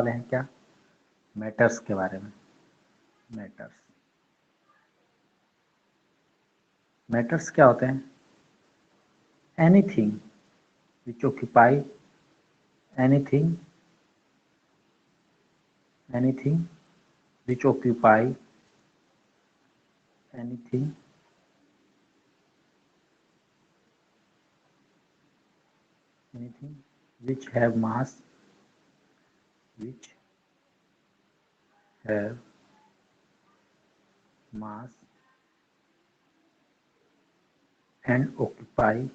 वाले हैं क्या, मैटर्स के बारे में। मैटर्स, मैटर्स क्या होते हैं? Anything which occupy, anything, anything which occupy, anything anything which have mass, which have mass and occupy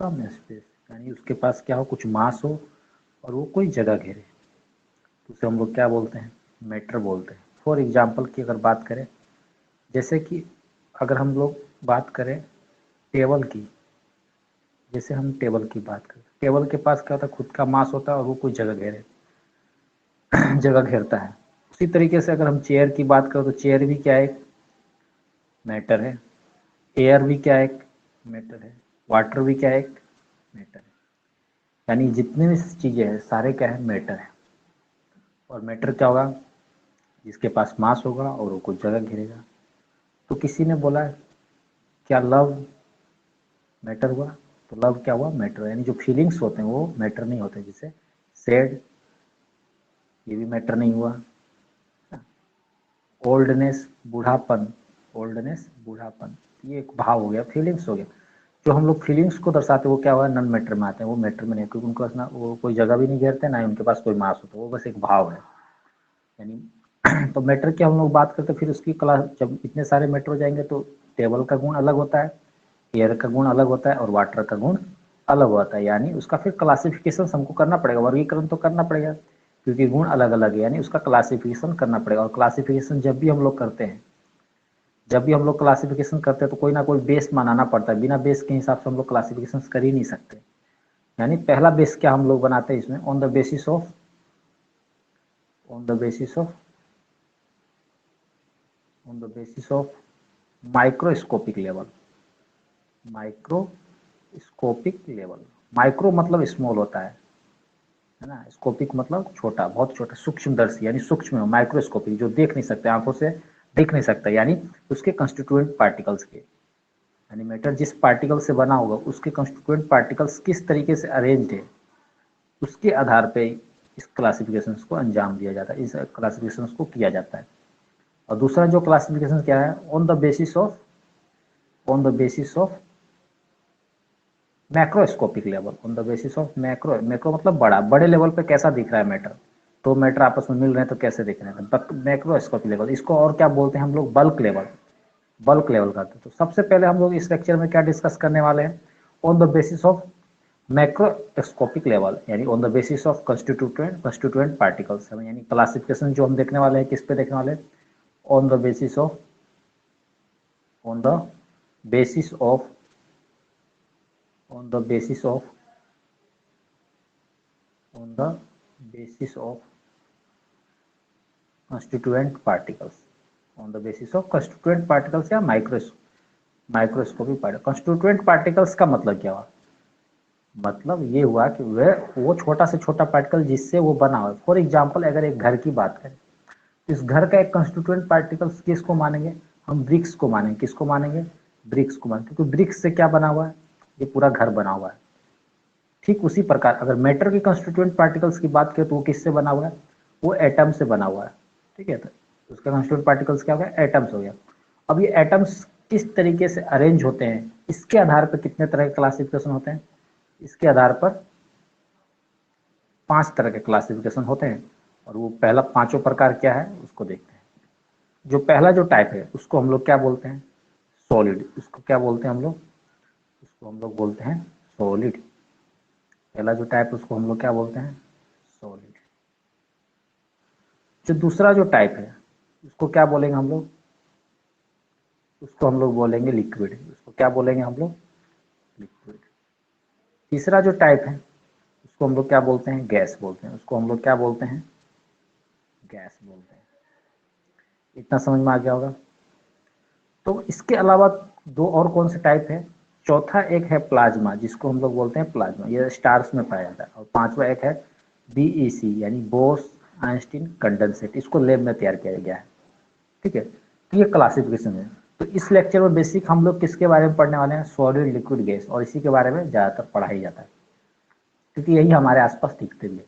some space, यानी उसके पास क्या हो, कुछ मास हो और वो कोई जगह घेरे, तो उसे हम लोग क्या बोलते हैं, मैटर बोलते हैं। फॉर एग्जाम्पल की अगर बात करें, जैसे कि अगर हम लोग बात करें टेबल की, जैसे हम टेबल की बात करें, टेबल के पास क्या होता है, खुद का मास होता है और वो कोई जगह घेरे जगह घेरता है। उसी तरीके से अगर हम चेयर की बात करें तो चेयर भी क्या है, एक मैटर है। एयर भी क्या है, एक मैटर है। वाटर भी क्या है, एक मैटर है। यानी जितने भी चीज़ें हैं सारे क्या है, मैटर है। और मैटर क्या होगा, जिसके पास मास होगा और वो कुछ जगह घेरेगा। तो किसी ने बोला क्या लव मैटर हुआ, तो लव क्या हुआ, मैटर। यानी जो फीलिंग्स होते हैं वो मैटर नहीं होते, जैसे सैड, ये भी मैटर नहीं हुआ। ओल्डनेस बूढ़ापन, ओल्डनेस बूढ़ापन, ये एक भाव हो गया, फीलिंग्स हो गया। जो हम लोग फीलिंग्स को दर्शाते हैं वो क्या हुआ, नॉन मैटर में आते हैं, वो मैटर में नहीं, क्योंकि उनको ना वो कोई जगह भी नहीं घेरते, ना ही उनके पास कोई मास होता, वो बस एक भाव है। यानी तो मैटर की हम लोग बात करते हैं, फिर उसकी क्लास, जब इतने सारे मैटर हो जाएंगे तो टेबल का गुण अलग होता है, एयर का गुण अलग होता है और वाटर का गुण अलग होता है। यानी उसका फिर क्लासिफिकेशन हमको करना पड़ेगा, वर्गीकरण तो करना पड़ेगा, क्योंकि गुण अलग अलग है, यानी उसका क्लासिफिकेशन करना पड़ेगा। और क्लासिफिकेशन जब भी हम लोग करते हैं, जब भी हम लोग क्लासिफिकेशन करते हैं तो कोई ना कोई बेस बनाना पड़ता है, बिना बेस के हिसाब से हम लोग क्लासिफिकेशन कर ही नहीं सकते। यानी पहला बेस क्या हम लोग बनाते हैं इसमें, on the basis of, on the basis of, on the basis of microscopic level, microscopic level. Micro मतलब स्मॉल होता है ना, स्कोपिक मतलब छोटा, बहुत छोटा, सूक्ष्मदर्शी यानी सूक्ष्म, माइक्रोस्कोपिक जो देख नहीं सकते, आंखों से देख नहीं सकता, यानी उसके कंस्टिट्यूएंट पार्टिकल्स के, यानी मैटर जिस पार्टिकल से बना होगा उसके कंस्टिट्यूएंट पार्टिकल्स किस तरीके से अरेंज्ड है, उसके आधार पे इस क्लासिफिकेशन को अंजाम दिया जाता है, इस क्लासिफिकेशन को किया जाता है। और दूसरा जो क्लासिफिकेशन क्या है, on the basis of, on the basis of macroscopic level, on the basis of macro, macro मतलब बड़ा, बड़े लेवल पे कैसा दिख रहा है मैटर, तो मैटर आपस में मिल रहे हैं तो कैसे दिख रहे हैं, मैक्रोस्कोपिक लेवल। इसको और क्या बोलते हैं हम लोग, बल्क लेवल, बल्क लेवल का। तो सबसे पहले हम लोग इस लेक्चर में क्या डिस्कस करने वाले हैं, on the basis of macroscopic level, यानी on the basis of constituent particles, यानी क्लासिफिकेशन जो हम देखने वाले हैं किस पे देखने वाले हैं, on the basis of, on the basis of, on the basis of, on the basis of constituent particles, on the basis of constituent particles या माइक्रोस्कोपिक पार्टिकल। कंस्टिट्यूएंट पार्टिकल्स का मतलब क्या हुआ, मतलब ये हुआ कि वह वो छोटा से छोटा पार्टिकल जिससे वो बना हुआ। फॉर एग्जांपल अगर एक घर की बात करें, इस घर का एक कंस्टिट्यूएंट पार्टिकल्स किसको मानेंगे, हम ब्रिक्स को मानेंगे। किसको मानेंगे, ब्रिक्स को मानेंगे, क्योंकि ब्रिक्स से क्या बना हुआ है, ये पूरा घर बना हुआ है। ठीक उसी प्रकार अगर मैटर के कंस्टिट्यूएंट पार्टिकल्स की बात करें तो वो किससे बना हुआ है, वो एटम से बना हुआ है। ठीक है, तो उसका कंस्टिट्यूएंट पार्टिकल्स क्या हो गया, एटम्स हो गया। अब ये एटम्स किस तरीके से अरेंज होते हैं, इसके आधार पर कितने तरह के क्लासिफिकेशन होते हैं, इसके आधार पर 5 तरह के क्लासिफिकेशन होते हैं। और वो पहला पांचों प्रकार क्या है उसको देखते हैं। जो पहला जो टाइप है उसको हम लोग क्या बोलते हैं, सॉलिड। उसको क्या बोलते हैं हम लोग, उसको हम लोग बोलते हैं सॉलिड। पहला जो टाइप है उसको हम लोग क्या बोलते हैं, सॉलिड। जो दूसरा जो टाइप है उसको क्या बोलेंगे हम लोग, उसको हम लोग बोलेंगे लिक्विड। उसको क्या बोलेंगे हम लोग, लिक्विड। तीसरा जो टाइप है उसको हम लोग क्या बोलते हैं, गैस बोलते हैं। उसको हम लोग क्या बोलते हैं, गैस बोलते हैं। इतना समझ में आ गया होगा। तो इसके अलावा दो और कौन से टाइप है, चौथा एक है प्लाज्मा, जिसको हम लोग बोलते हैं प्लाज्मा, ये स्टार्स में पाया जाता है। और पांचवा एक है बीईसी यानी बोस आइंस्टीन कंडेंसेट, इसको लैब में तैयार किया गया है। ठीक है, तो ये क्लासिफिकेशन है। तो इस लेक्चर में बेसिक हम लोग किसके बारे में पढ़ने वाले हैं, सॉलिड लिक्विड गैस, और इसी के बारे में ज़्यादातर पढ़ा ही जाता है क्योंकि यही हमारे आसपास दिखते भी है।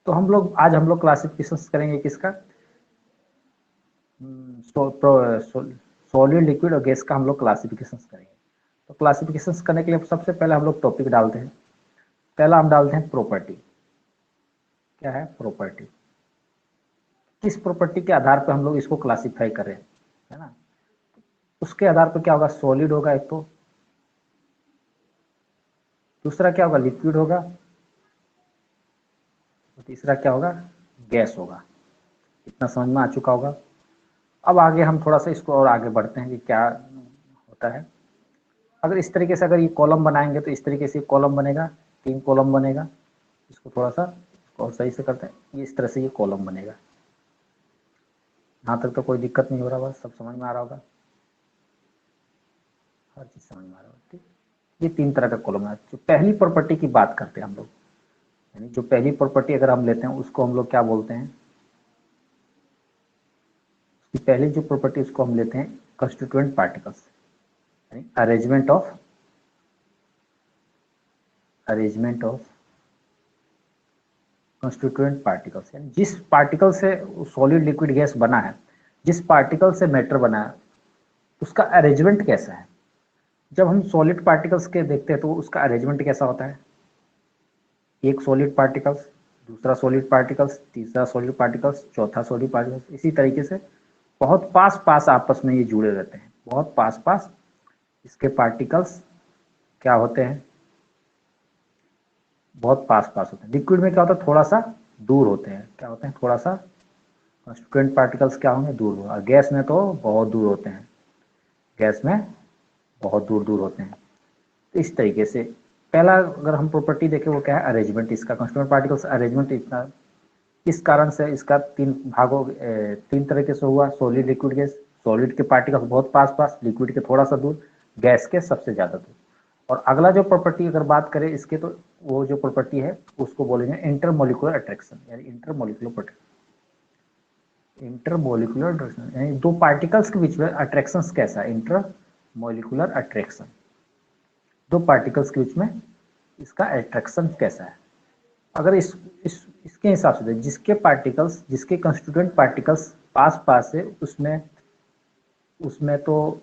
तो आज हम लोग क्लासिफिकेशन करेंगे किसका, सॉलिड लिक्विड और गैस का हम लोग क्लासिफिकेशन करेंगे। तो क्लासिफिकेशन करने के लिए सबसे पहले हम लोग टॉपिक डालते हैं। पहला हम डालते हैं प्रॉपर्टी। क्या है प्रॉपर्टी, किस प्रॉपर्टी के आधार पर हम लोग इसको क्लासिफाई करें, है ना। उसके आधार पर क्या होगा, सॉलिड होगा एक तो, दूसरा क्या होगा लिक्विड होगा, और तीसरा क्या होगा गैस होगा। इतना समझ में आ चुका होगा। अब आगे हम थोड़ा सा इसको और आगे बढ़ते हैं कि क्या होता है। अगर इस तरीके से अगर ये कॉलम बनाएंगे तो इस तरीके से कॉलम बनेगा, 3 कॉलम बनेगा। इसको थोड़ा सा और सही से करते हैं, ये इस तरह से ये कॉलम बनेगा। यहाँ तक तो कोई दिक्कत नहीं हो रहा, बस सब समझ में आ रहा होगा, हर चीज समझ में आ रहा होगा। ठीक, ये 3 तरह का कॉलम है। जो पहली प्रॉपर्टी की बात करते हैं हम लोग, यानी जो पहली प्रॉपर्टी अगर हम लेते हैं उसको हम लोग क्या बोलते हैं, उसकी पहली जो प्रॉपर्टी उसको हम लेते हैं कंस्टिट्यूएंट पार्टिकल्स, यानी अरेंजमेंट ऑफ कंस्टिट्यूएंट पार्टिकल्स, यानी जिस पार्टिकल से सॉलिड लिक्विड गैस बना है, जिस पार्टिकल से मैटर बना है, उसका अरेंजमेंट कैसा है। जब हम सॉलिड पार्टिकल्स के देखते हैं तो उसका अरेंजमेंट कैसा होता है, एक सॉलिड पार्टिकल्स, दूसरा सॉलिड पार्टिकल्स, तीसरा सॉलिड पार्टिकल्स, चौथा सॉलिड पार्टिकल्स, इसी तरीके से बहुत पास पास आपस में ये जुड़े रहते हैं, बहुत पास पास इसके पार्टिकल्स क्या होते हैं, बहुत पास पास होते हैं। लिक्विड में क्या होता है, थोड़ा सा दूर होते हैं, क्या होते हैं थोड़ा सा कंस्टिट्यूएंट पार्टिकल्स क्या होंगे दूर होंगे, और गैस में तो बहुत दूर होते हैं, गैस में बहुत दूर दूर होते हैं। तो इस तरीके से पहला अगर हम प्रॉपर्टी देखें वो क्या है अरेंजमेंट, इसका कंस्टिट्यूएंट पार्टिकल्स अरेंजमेंट इतना, इस कारण से इसका 3 तरीके से हुआ, सॉलिड लिक्विड गैस। सॉलिड के पार्टिकल्स बहुत पास पास, लिक्विड के थोड़ा सा दूर, गैस के सबसे ज्यादा दूर। और अगला जो प्रॉपर्टी अगर बात करें इसके, तो वो जो प्रॉपर्टी है उसको बोलेंगे इंटरमोलिकुलर अट्रैक्शन, यानी इंटरमोलिकुलर अट्रैक्शन, यानी दो पार्टिकल्स के बीच में अट्रैक्शन कैसा है, इंटरमोलिकुलर अट्रैक्शन, दो पार्टिकल्स के बीच में इसका अट्रैक्शन कैसा है। अगर इसके हिसाब से जिसके पार्टिकल्स, जिसके कंस्टिट्यूएंट पार्टिकल्स पास पास है, उसमें उसमें तो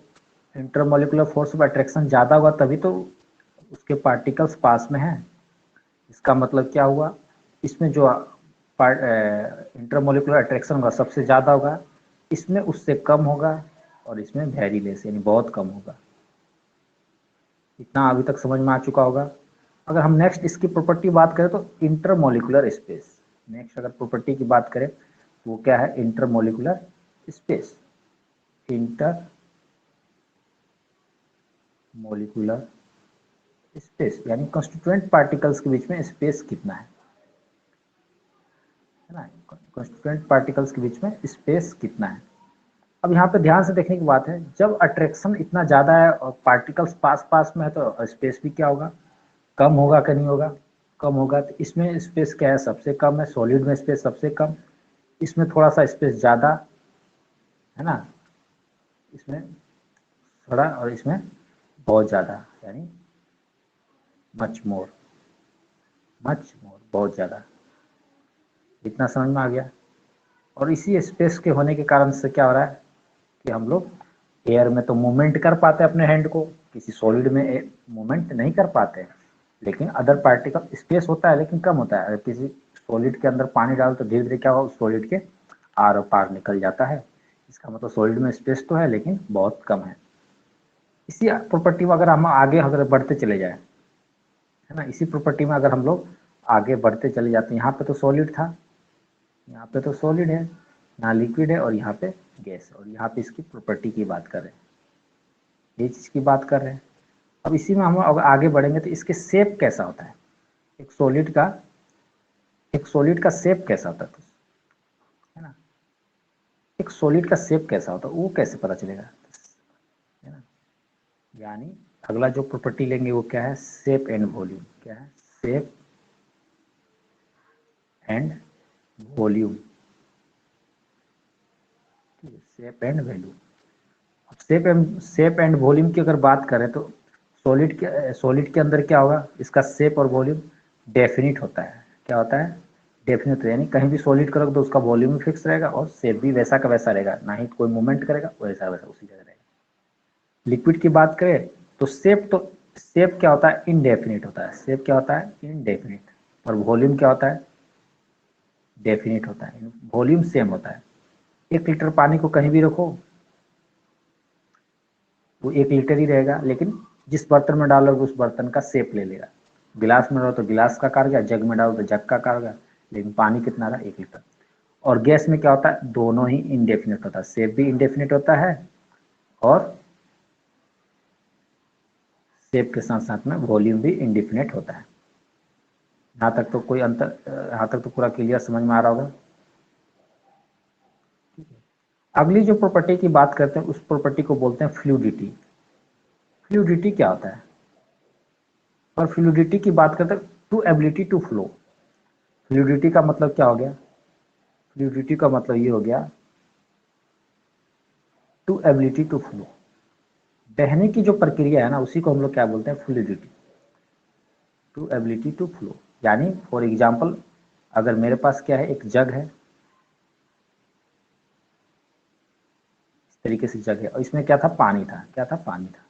इंटरमोलिकुलर फोर्स ऑफ अट्रैक्शन ज़्यादा होगा, तभी तो उसके पार्टिकल्स पास में हैं। इसका मतलब क्या हुआ, इसमें जो इंटरमोलिकुलर अट्रैक्शन होगा सबसे ज़्यादा होगा, इसमें उससे कम होगा, और इसमें वेरी लेस यानी बहुत कम होगा। इतना अभी तक समझ में आ चुका होगा। अगर हम नेक्स्ट इसकी प्रॉपर्टी बात करें तो इंटरमोलिकुलर स्पेस, नेक्स्ट अगर प्रॉपर्टी की बात करें तो वो क्या है intermolecular space, inter molecular space, यानी कंस्टिट्यूएंट पार्टिकल्स के बीच में स्पेस कितना है ना, कंस्टिट्यूएंट पार्टिकल्स के बीच में स्पेस कितना है। अब यहाँ पे ध्यान से देखने की बात है, जब अट्रैक्शन इतना ज्यादा है और पार्टिकल्स पास पास में है तो स्पेस भी क्या होगा, कम होगा कि नहीं होगा, कम होगा। तो इसमें स्पेस क्या है सबसे कम है, सॉलिड में स्पेस सबसे कम, इसमें थोड़ा सा स्पेस ज्यादा है ना, इसमें थोड़ा और इसमें बहुत ज्यादा, यानी मच मोर बहुत ज्यादा। इतना समझ में आ गया। और इसी स्पेस के होने के कारण से क्या हो रहा है कि हम लोग एयर में तो मूवमेंट कर पाते हैं अपने हैंड को, किसी सॉलिड में मूवमेंट नहीं कर पाते, लेकिन अदर पार्टिकल स्पेस होता है लेकिन कम होता है। अगर किसी सॉलिड के अंदर पानी डालो तो धीरे धीरे क्या होगा, उस सॉलिड के आर पार निकल जाता है। इसका मतलब सॉलिड में स्पेस तो है लेकिन बहुत कम है। इसी प्रॉपर्टी में अगर हम आगे अगर बढ़ते चले जाए, है ना, इसी प्रॉपर्टी में अगर हम लोग आगे बढ़ते चले जाते हैं, यहाँ पे तो सॉलिड था, यहाँ पे तो सॉलिड है, यहाँ लिक्विड है, और यहाँ पे गैस है, और यहाँ पे इसकी प्रॉपर्टी की बात कर रहे हैं, ये चीज की बात कर रहे हैं। अब इसी में हम अगर आगे बढ़ेंगे तो इसके शेप कैसा होता है, एक सॉलिड का शेप कैसा होता है ना, एक सॉलिड का शेप कैसा होता है वो कैसे पता चलेगा, है ना। यानी अगला जो प्रॉपर्टी लेंगे वो क्या है, शेप एंड वॉल्यूम। क्या है, shape and volume. Shape and value. Shape and volume की अगर बात करें तो सॉलिड के अंदर क्या होगा, इसका शेप और वॉल्यूम डेफिनिट होता है। क्या होता है, डेफिनिट होता है। यानी कहीं भी सॉलिड को रख दो उसका वॉल्यूम भी फिक्स रहेगा और शेप भी वैसा का वैसा रहेगा, ना ही कोई मूवमेंट करेगा, वैसा वैसा उसी जगह रहेगा। लिक्विड की बात करें तो शेप क्या होता है, इनडेफिनिट होता है। शेप क्या होता है, इनडेफिनिट। और वॉल्यूम क्या होता है, डेफिनिट होता है। वॉल्यूम सेम होता है। 1 लीटर पानी को कहीं भी रखो वो 1 लीटर ही रहेगा, लेकिन जिस बर्तन में डालोगे उस बर्तन का शेप ले लेगा। गिलास में डालो तो गिलास का आकार गया, जग में डालो तो जग का आकार गया, लेकिन पानी कितना रहा, 1 लीटर। और गैस में क्या होता है, दोनों ही इनडेफिनिट होता है। शेप भी इनडेफिनिट होता है और शेप के साथ साथ में वॉल्यूम भी इंडेफिनिट होता है। यहाँ तक तो कोई अंतर, यहाँ तक तो पूरा क्लियर समझ में आ रहा होगा। अगली जो प्रॉपर्टी की बात करते हैं उस प्रॉपर्टी को बोलते हैं फ्लूइडिटी। फ्लूइडिटी क्या होता है, और फ्लूइडिटी की बात करते हैं to ability to flow. Fluidity का मतलब क्या हो गया, फ्लूइडिटी का मतलब ये हो गया टू एबिलिटी टू फ्लो। बहने की जो प्रक्रिया है ना उसी को हम लोग क्या बोलते हैं, fluidity. To ability to flow. यानी फॉर एग्जाम्पल अगर मेरे पास क्या है, एक जग है, इस तरीके से जग है और इसमें क्या था, पानी था। क्या था, पानी था।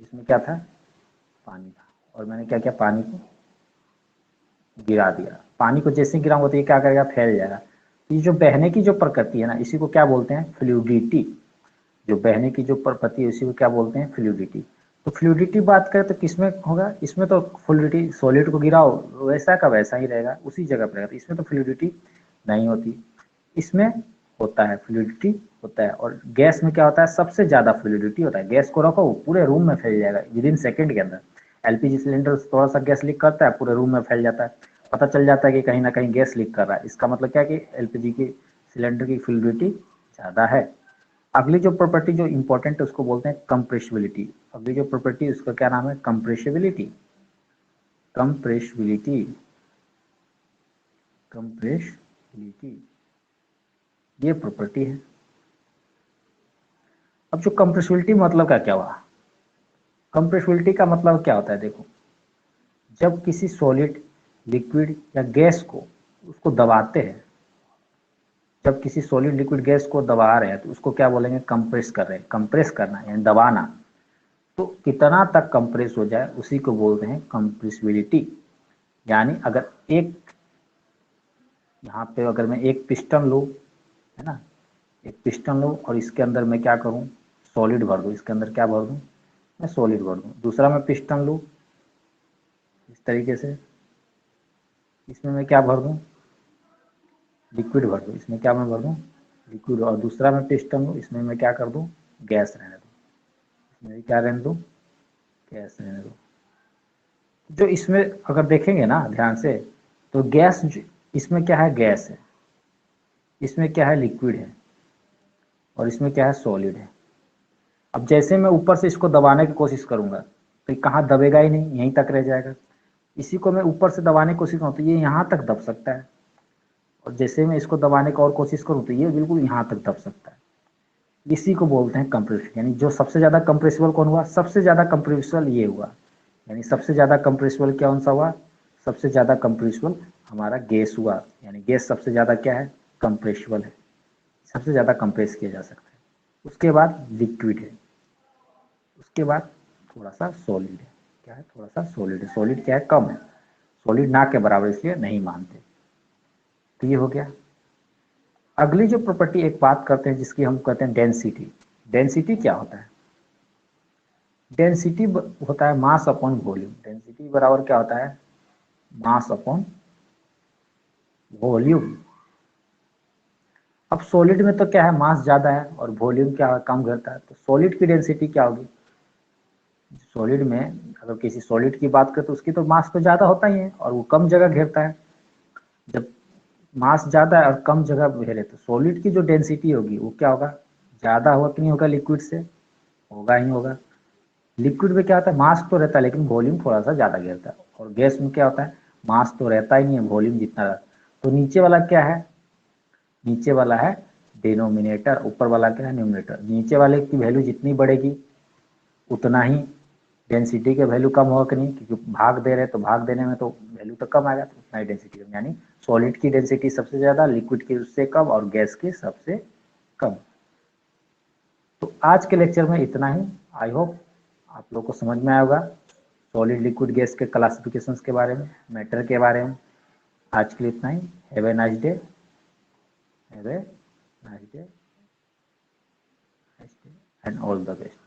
इसमें क्या था, पानी था। और मैंने क्या किया, पानी को गिरा दिया। पानी को जैसे गिराऊंगा तो ये क्या करेगा, फैल जाएगा। ये जो बहने की जो प्रकृति है ना इसी को क्या बोलते हैं, फ्लूइडिटी। जो बहने की जो प्रकृति है इसी को क्या बोलते हैं, फ्लूइडिटी। तो फ्लूइडिटी बात करें तो किसमें होगा, इसमें तो फ्लूइडिटी सॉलिड को गिराओ वैसा का वैसा ही रहेगा, उसी जगह पर रहेगा। इसमें तो फ्लूइडिटी नहीं होती, इसमें होता है, फ्लूइडिटी होता है। और गैस में क्या होता है, सबसे ज्यादा फ्लूइडिटी होता है। गैस को रखो पूरे रूम में फैल जाएगा विद इन सेकेंड के अंदर। एलपीजी सिलेंडर थोड़ा सा गैस लीक करता है पूरे रूम में फैल जाता है, पता चल जाता है कि कहीं ना कहीं गैस लीक कर रहा है। इसका मतलब क्या है कि एलपीजी की सिलेंडर की फ्लूइडिटी ज्यादा है। अगली जो प्रॉपर्टी जो इंपॉर्टेंट है उसको बोलते हैं कंप्रेसिबिलिटी। अगली जो प्रॉपर्टी उसका क्या नाम है, कंप्रेसिबिलिटी। कंप्रेसिबिलिटी, कंप्रेसिबिलिटी ये प्रॉपर्टी है। अब जो कंप्रेसिबिलिटी मतलब का क्या हुआ, कंप्रेसिबिलिटी का मतलब क्या होता है, देखो जब किसी सॉलिड, लिक्विड या गैस को उसको दबाते हैं, जब किसी सॉलिड लिक्विड गैस को दबा रहे हैं तो उसको क्या बोलेंगे, कंप्रेस कर रहे हैं। कंप्रेस करना यानी दबाना। तो कितना तक कंप्रेस हो जाए उसी को बोलते हैं कंप्रेसिबिलिटी। यानी अगर एक, यहाँ पे अगर मैं एक पिस्टन लूँ, है ना, एक पिस्टन लूँ और इसके अंदर मैं क्या करूँ, सॉलिड भर दूँ। इसके अंदर क्या भर दूँ, मैं सॉलिड भर दूँ। दूसरा मैं पिस्टन लूँ इस तरीके से, इसमें मैं क्या भर दूँ, लिक्विड भर दूँ। इसमें क्या मैं भर दूँ, लिक्विड। और दूसरा मैं पिस्टन लूँ, इसमें मैं क्या कर दूँ, गैस रहने दूँ। इसमें क्या रहने दूँ, गैस रहने दूँ। जो इसमें अगर देखेंगे ना ध्यान से तो गैस, इसमें क्या है, गैस है, इसमें क्या है, लिक्विड है, और इसमें क्या है, सॉलिड है। अब जैसे मैं ऊपर से इसको दबाने की कोशिश करूंगा तो ये कहाँ दबेगा ही नहीं, यहीं तक रह जाएगा। इसी को मैं ऊपर से दबाने की कोशिश करूँ तो ये यहाँ तक दब सकता है, और जैसे मैं इसको दबाने की और कोशिश करूँ तो ये बिल्कुल यहाँ तक दब सकता है। इसी को बोलते हैं कंप्रेसिबल। यानी जो सबसे ज़्यादा कंप्रेसिबल कौन हुआ, सबसे ज़्यादा कंप्रेसिबल ये हुआ। यानी सबसे ज़्यादा कंप्रेसिबल कौन सा हुआ, सबसे ज़्यादा कंप्रेसिबल हमारा गैस हुआ। यानी गैस सबसे ज़्यादा क्या है, कंप्रेसिबल है, सबसे ज़्यादा कंप्रेस किया जा सकता है। उसके बाद लिक्विड है, उसके बाद थोड़ा सा सॉलिड है। क्या है, थोड़ा सा सॉलिड है। सॉलिड क्या है, कम है, सॉलिड ना के बराबर, इसलिए नहीं मानते। तो ये हो गया। अगली जो प्रॉपर्टी एक बात करते हैं जिसकी हम कहते हैं डेंसिटी। डेंसिटी क्या होता है, डेंसिटी होता है मास अपॉन वॉल्यूम। डेंसिटी बराबर क्या होता है, मास अपॉन वॉल्यूम। अब सॉलिड में तो क्या है, मास ज्यादा है और वॉल्यूम क्या है, कम घेरता है। तो सॉलिड की डेंसिटी क्या होगी, सॉलिड में अगर किसी सॉलिड की बात करें तो उसकी तो मास तो ज्यादा होता ही है और वो कम जगह घेरता है। जब मास ज्यादा है और कम जगह घेरे तो सॉलिड की जो डेंसिटी होगी वो क्या होगा, ज्यादा होगा कि नहीं होगा, लिक्विड से होगा ही होगा। लिक्विड में क्या होता है, मास तो रहता है लेकिन वॉल्यूम थोड़ा सा ज़्यादा घेरता है, और गैस में क्या होता है, मास तो रहता ही नहीं है, वॉल्यूम जितना रहता है। तो नीचे वाला क्या है, नीचे वाला है डिनोमिनेटर, ऊपर वाला क्या है न्यूमरेटर। नीचे वाले की वैल्यू जितनी बढ़ेगी उतना ही डेंसिटी के वैल्यू कम होगा कि नहीं, क्योंकि भाग दे रहे हैं तो भाग देने में तो वैल्यू तो कम आएगा, तो उतना ही डेंसिटी कम, यानी सॉलिड की डेंसिटी सबसे ज़्यादा, लिक्विड की उससे कम, और गैस की सबसे कम। तो आज के लेक्चर में इतना ही। आई होप आप लोग को समझ में आया होगा सॉलिड लिक्विड गैस के क्लासिफिकेशंस के बारे में, मैटर के बारे में। आज के लिए इतना ही। Have a nice day, have a nice day, and all the best.